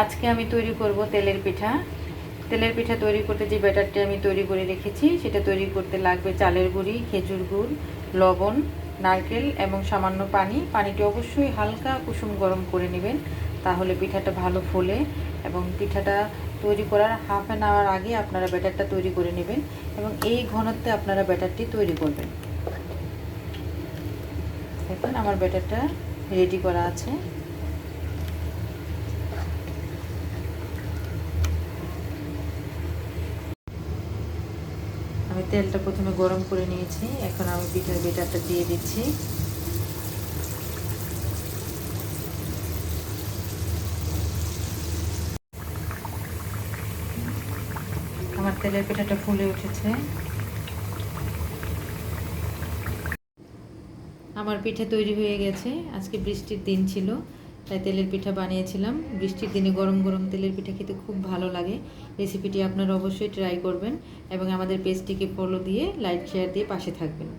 আজকে আমি তৈরি করব তেলের পিঠা। তেলের পিঠা তৈরি করতে যে ব্যাটারটি আমি তৈরি করে রেখেছি সেটা তৈরি করতে লাগবে চালের গুঁড়ি, খেজুর গুড়, লবণ, নারকেল এবং সামান্য পানি। পানিটি অবশ্যই হালকা কুসুম গরম করে নেবেন, তাহলে পিঠাটা ভালো ফোলে। এবং পিঠাটা তৈরি করার হাফ অ্যান আওয়ার আগে আপনারা ব্যাটারটা তৈরি করে নেবেন এবং এই ঘনত্বে আপনারা ব্যাটারটি তৈরি করবেন। দেখুন আমার ব্যাটারটা রেডি করা আছে। আমি তেলটা প্রথমে গরম করে নিয়েছি, এখন আমি পিঠার ব্যাটারটা দিয়ে দিচ্ছি। আমার তেলের পিঠাটা ফুলে উঠেছে। আমার পিঠা তৈরি হয়ে গেছে। আজকে বৃষ্টির দিন ছিল, তাই তেলের পিঠা বানিয়েছিলাম। বৃষ্টির দিনে গরম গরম তেলের পিঠা খেতে খুব ভালো লাগে। রেসিপিটি আপনারা অবশ্যই ট্রাই করবেন এবং আমাদের পেজটিকে ফলো দিয়ে লাইক শেয়ার দিয়ে পাশে থাকবেন।